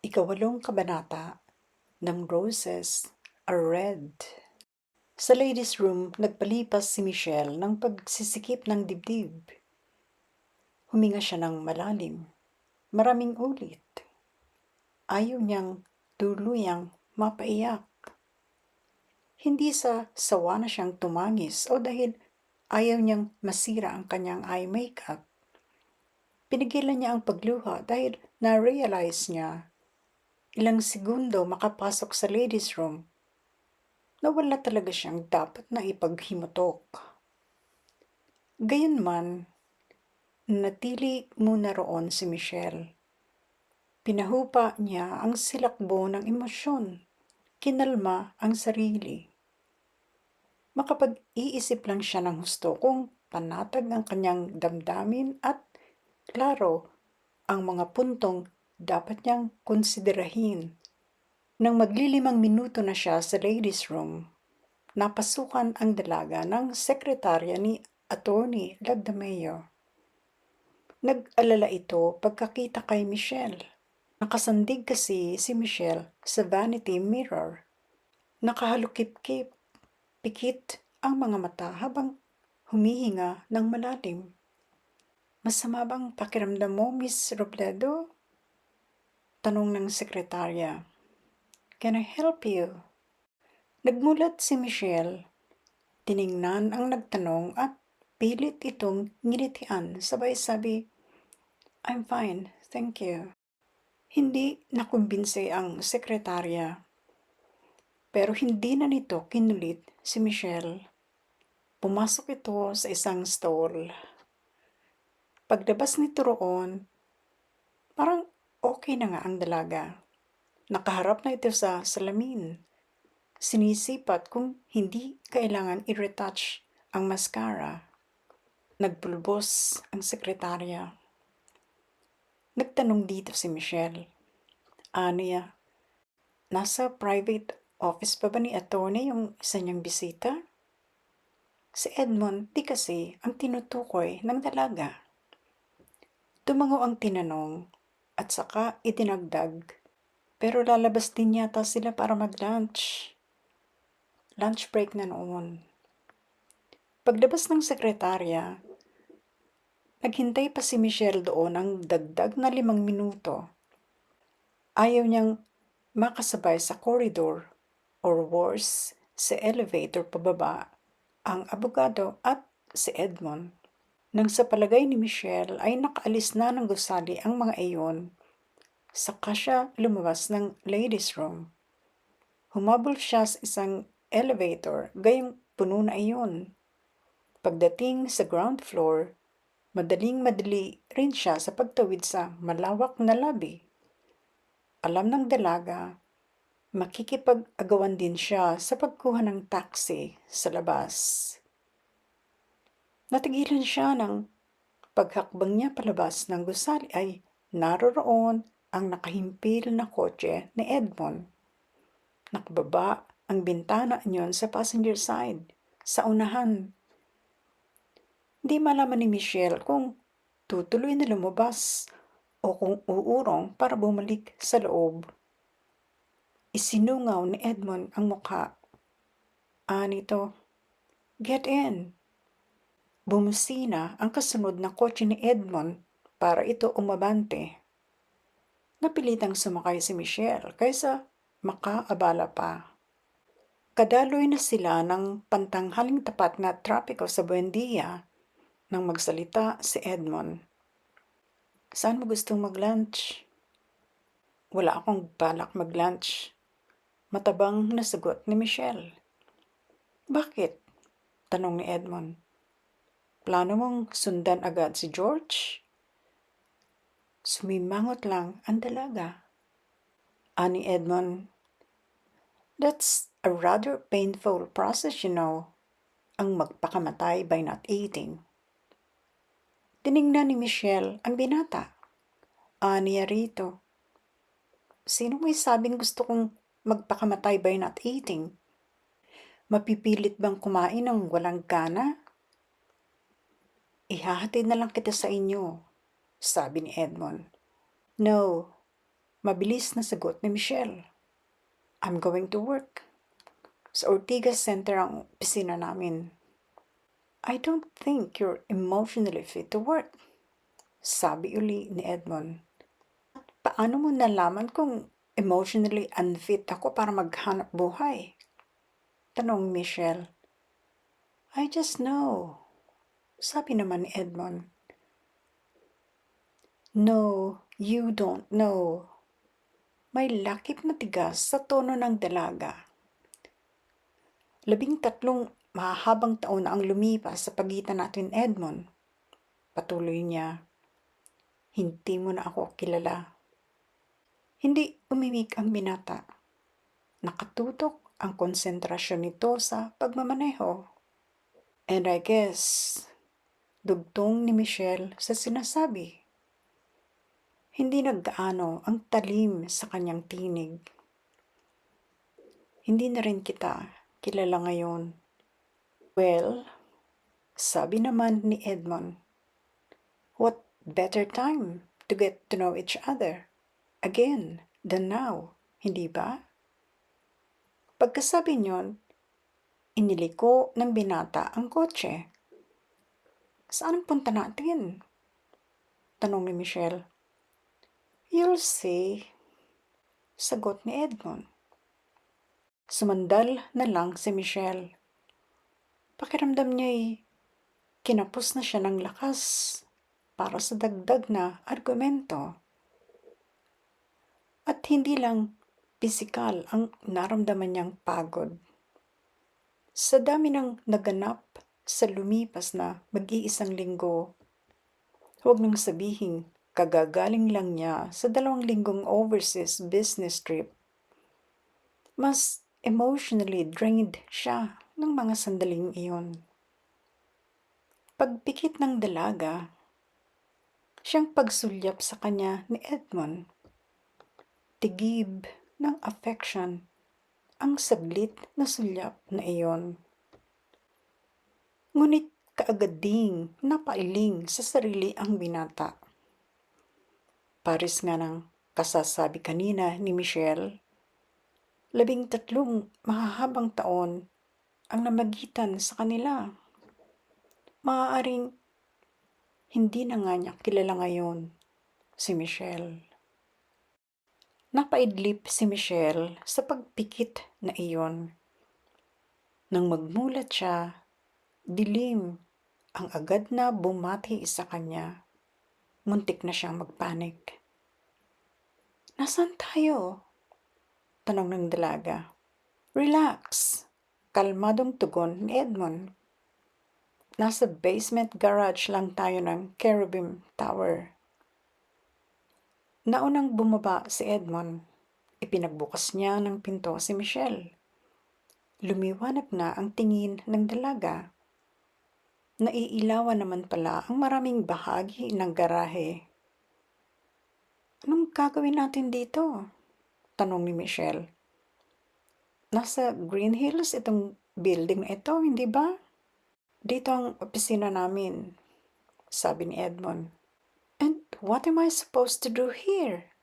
Ikawalong kabanata ng Roses Are Red. Sa ladies' room, nagpalipas si Michelle ng pagsisikip ng dibdib. Huminga siya ng malalim, maraming ulit. Ayaw niyang tuluyang mapaiyak. Hindi sa sawa na siyang tumangis o dahil ayaw niyang masira ang kanyang eye makeup. Pinigilan niya ang pagluha dahil na-realize niya ilang segundo makapasok sa ladies' room na wala talaga siyang dapat na ipaghimutok. Gayunman, natili muna roon si Michelle. Pinahupa niya ang silakbo ng emosyon. Kinalma ang sarili. Makapag-iisip lang siya ng husto kung panatag ang kanyang damdamin at klaro ang mga puntong dapat niyang konsiderahin. Nang maglilimang minuto na siya sa ladies' room, napasukan ang dalaga ng sekretarya ni Attorney Lagdameo. Nag-alala ito pagkakita kay Michelle. Nakasandig kasi si Michelle sa vanity mirror. Nakahalukip-kip, pikit ang mga mata habang humihinga ng malalim. Masama bang pakiramdam mo, Miss Robledo? Tanong ng sekretarya. Can I help you? Nagmulat si Michelle. Tiningnan ang nagtanong at pilit itong ngilitian, sabay sabi, I'm fine, thank you. Hindi nakumbinse ang sekretarya. Pero hindi na nito kinulit si Michelle. Pumasok ito sa isang stall. Paglabas nito roon, parang okay na nga ang dalaga. Nakaharap na ito sa salamin. Sinisipat kung hindi kailangan i-retouch ang mascara. Nagpulbos ang sekretarya. Nagtanong dito si Michelle. Niya, nasa private office pa ba ni attorney yung isa niyang bisita? Si Edmond di kasi ang tinutukoy ng dalaga. Tumango ang tinanong at saka itinagdag, pero lalabas din yata sila para mag-lunch. Lunch break na noon. Paglabas ng sekretarya, naghintay pa si Michelle doon ng dagdag na 5 minuto. Ayaw niyang makasabay sa corridor or worse, sa elevator pababa ang abogado at si Edmond. Nang sa palagay ni Michelle ay nakaalis na ng gusali ang mga iyon, saka siya lumabas ng ladies' room. Humabol siya sa isang elevator, gayong puno na iyon. Pagdating sa ground floor, madaling-madali rin siya sa pagtawid sa malawak na lobby. Alam ng dalaga, makikipag-agawan din siya sa pagkuha ng taxi sa labas. Natigilan siya ng paghakbang niya palabas ng gusali ay naroroon ang nakahimpil na kotse ni Edmond. Nakababa ang bintana niyon sa passenger side, sa unahan. Di malaman ni Michelle kung tutuloy na lumabas o kung uurong para bumalik sa loob. Isinungaw ni Edmond ang mukha. Nito, get in. Bumusina ang kasunod na kotse ni Edmond para ito umabante. Napilitang sumakay si Michelle kaysa makaabala pa. Kadaloy na sila ng pantanghaling tapat na trapiko sa Buendia nang magsalita si Edmond. Saan mo gustong mag-lunch? Wala akong balak mag-lunch. Matabang na sagot ni Michelle. Bakit? Tanong ni Edmond. Plano mong sundan agad si George? Sumimangot lang ang dalaga. Ani Edmond, that's a rather painful process, you know, ang magpakamatay by not eating. Tiningnan ni Michelle ang binata. Aniya rito. Sino may sabing gusto kong magpakamatay by not eating? Mapipilit bang kumain ng walang gana? Ihahatid na lang kita sa inyo, sabi ni Edmond. No, Mabilis na sagot ni Michelle. I'm going to work. Sa Ortigas Center ang opisina namin. I don't think you're emotionally fit to work, sabi uli ni Edmond. Paano mo nalaman kung emotionally unfit ako para maghanap buhay? Tanong Michelle. I just know, sabi naman ni Edmond. No, you don't know. May lakip na tigas sa tono ng dalaga. 13 mahahabang taon na ang lumipas sa pagitan natin, Edmond. Patuloy niya. Hindi mo na ako kilala. Hindi umimik ang binata. Nakatutok ang konsentrasyon nito sa pagmamaneho. And I guess, dugtong ni Michelle sa sinasabi. Hindi naggaano ang talim sa kanyang tinig. Hindi na rin kita kilala ngayon. Well, sabi naman ni Edmond, what better time to get to know each other again than now, hindi ba? Pagkasabi niyon, iniliko ng binata ang kotse. Saan ang punta natin? Tanong ni Michelle. You'll see, sagot ni Edmond. Sumandal na lang si Michelle. Pakiramdam niya'y kinapos na siya ng lakas para sa dagdag na argumento. At hindi lang pisikal ang naramdaman niyang pagod. Sa dami ng naganap sa lumipas na mag-iisang linggo, huwag nang sabihing kagagaling lang niya sa 2 linggong overseas business trip. Mas emotionally drained siya ng mga sandaling iyon. Pagpikit ng dalaga, siyang pagsulyap sa kanya ni Edmond. Tigib ng affection ang saglit na sulyap na iyon. Ngunit kaagad ding napailing sa sarili ang binata. Paris nga ng kasasabi kanina ni Michelle, 13 mahahabang taon ang namagitan sa kanila. Maaaring hindi na nga niya kilala ngayon si Michelle. Napaidlip si Michelle sa pagpikit na iyon. Nang magmulat siya, dilim ang agad na bumati sa kanya. Muntik na siyang magpanik. Nasaan tayo? Tanong ng dalaga. Relax, kalmadong tugon ni Edmond. Nasa basement garage lang tayo ng Cherubim Tower. Naunang bumaba si Edmond. Ipinagbukas niya ng pinto si Michelle. Lumiwanag na ang tingin ng dalaga. Naiilawan naman pala ang maraming bahagi ng garahe. Anong gagawin natin dito? Tanong ni Michelle. Nasa Green Hills itong building na ito, hindi ba? Dito ang opisina namin, sabi ni Edmond. And what am I supposed to do here?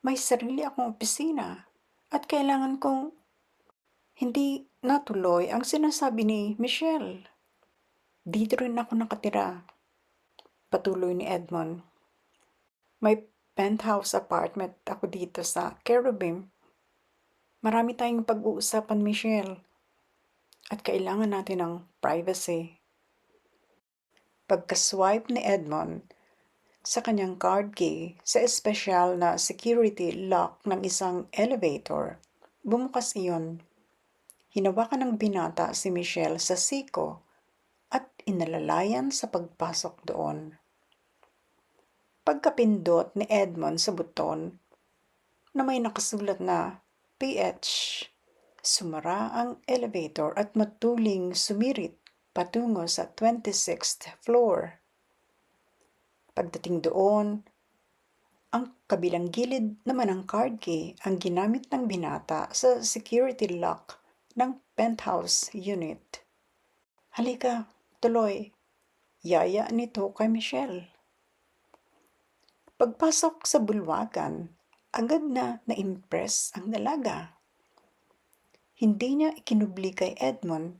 May sarili akong opisina at kailangan kong hindi natuloy ang sinasabi ni Michelle. Dito rin ako nakatira, patuloy ni Edmond. May penthouse apartment ako dito sa Cherubim. Marami tayong pag-uusapan, Michelle. At kailangan natin ng privacy. Pagka-swipe ni Edmond sa kanyang card key sa espesyal na security lock ng isang elevator, bumukas iyon. Hinawakan ng binata si Michelle sa siko at inalalayan sa pagpasok doon. Pagkapindot ni Edmond sa buton na may nakasulat na PH, sumara ang elevator at matuling sumirit patungo sa 26th floor. Pagdating doon, ang kabilang gilid naman ng card key ang ginamit ng binata sa security lock ng penthouse unit. Halika, tuloy. Yaya nito kay Michelle. Pagpasok sa bulwagan, agad na na-impress ang dalaga. Hindi niya ikinubli kay Edmond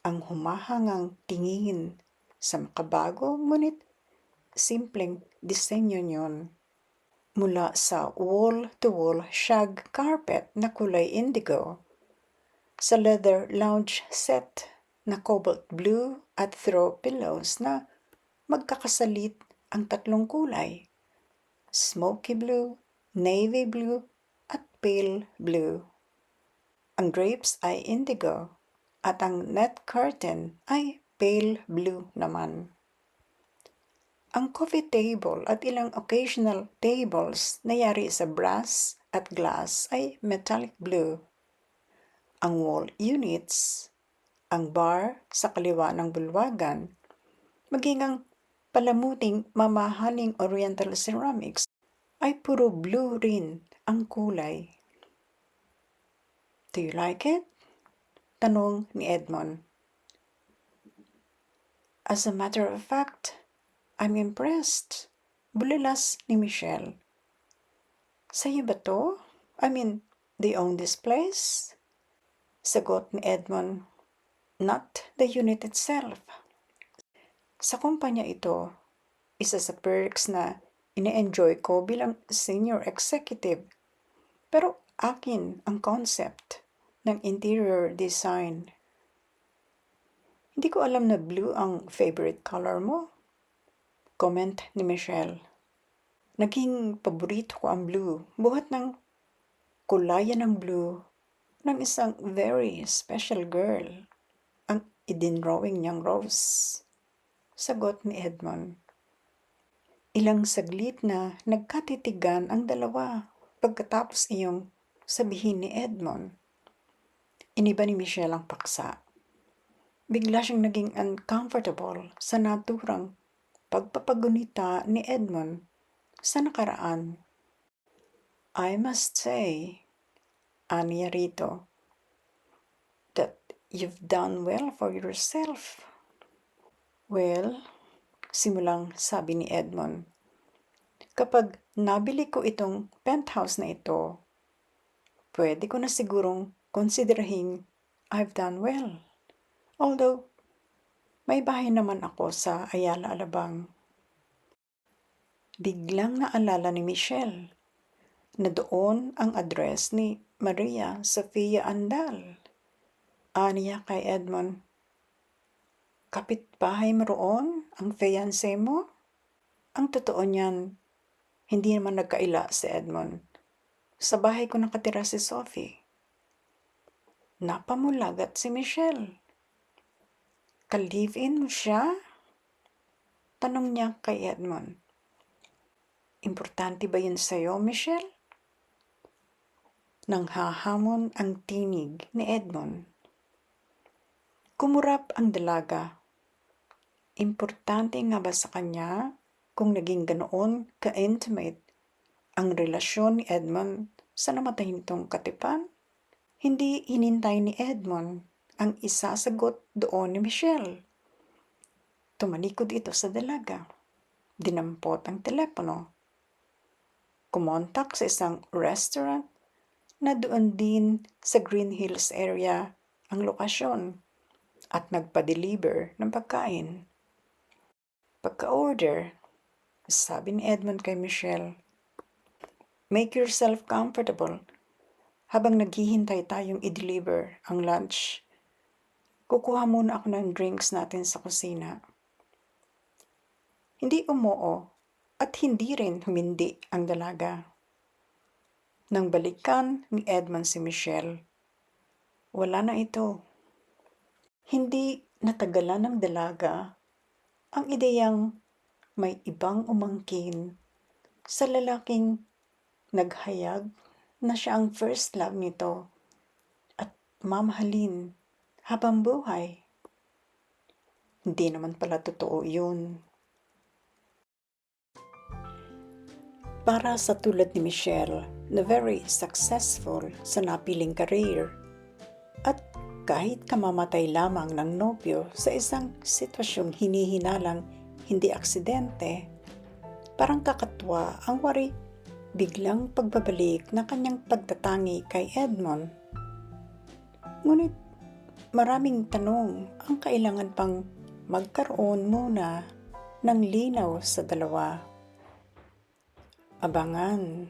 ang humahangang tingin sa makabago ngunit simpleng disenyo niyon. Mula sa wall-to-wall shag carpet na kulay indigo, sa leather lounge set na cobalt blue at throw pillows na magkakasalit ang tatlong kulay, smoky blue, navy blue, at pale blue. Ang drapes ay indigo at ang net curtain ay pale blue naman. Ang coffee table at ilang occasional tables na yari sa brass at glass ay metallic blue. Ang wall units, ang bar sa kaliwa ng bulwagan, maging ang palamuting mamahaling oriental ceramics ay puro blue rin ang kulay. Do you like it? Tanong ni Edmond. As a matter of fact, I'm impressed. Bulalas ni Michelle. Sa'yo ba to? I mean, they own this place? Sagot ni Edmond, not the unit itself. Sa kumpanya ito, isa sa perks na ine-enjoy ko bilang senior executive. Pero akin ang concept ng interior design. Hindi ko alam na blue ang favorite color mo. Comment ni Michelle. Naging paborito ko ang blue, buhat ng kulayan ng blue ng isang very special girl, ang idinrawing niyang rose. Sagot ni Edmond. Ilang saglit na nagkatitigan ang dalawa pagkatapos iyong sabihin ni Edmond. Iniba ni Michelle ang paksa. Bigla siyang naging uncomfortable sa naturang pagpapagunita ni Edmond sa nakaraan. I must say, aniya rito, that you've done well for yourself. Well, simulang sabi ni Edmond, kapag nabili ko itong penthouse na ito, pwede ko na sigurong konsiderahin I've done well. Although, may bahay naman ako sa Ayala Alabang. Biglang naalala ni Michelle na doon ang address ni Maria Sofia Andal. Aniya kay Edmond, kapitbahay mo roon ang fiancé mo? Ang totoo niyan, hindi naman nagkaila si Edmond. Sa bahay ko nakatira si Sophie. Napamulagat si Michelle. Ka-live-in mo siya? Tanong niya kay Edmond. Importante ba yun sa'yo, Michelle? Nang hahamon ang tinig ni Edmond. Kumurap ang dalaga. Importante nga ba sa kanya kung naging ganoon ka-intimate ang relasyon ni Edmond sa namatay nitong katipan? Hindi hinintay ni Edmond ang isasagot doon ni Michelle. Tumalikod ito sa dalaga. Dinampot ang telepono. Kumontak sa isang restaurant na doon din sa Green Hills area ang lokasyon at nagpa-deliver ng pagkain. Pagka-order, sabi ni Edmond kay Michelle, make yourself comfortable habang naghihintay tayong i-deliver ang lunch. Kukuha muna ako ng drinks natin sa kusina. Hindi umoo at hindi rin humindi ang dalaga. Nang balikan ni Edmond si Michelle, wala na ito. Hindi natagalan ng dalaga ang ideyang may ibang umangkin sa lalaking naghayag na siya ang first love nito at mamahalin habang buhay. Hindi naman pala totoo yun. Para sa tulad ni Michelle na very successful sa napiling career at kahit kamamatay lamang ng nobyo sa isang sitwasyong hinihinalang hindi aksidente, parang kakatwa ang wari biglang pagbabalik na kanyang pagtatangi kay Edmond. Ngunit maraming tanong ang kailangan pang magkaroon muna ng linaw sa dalawa. Abangan.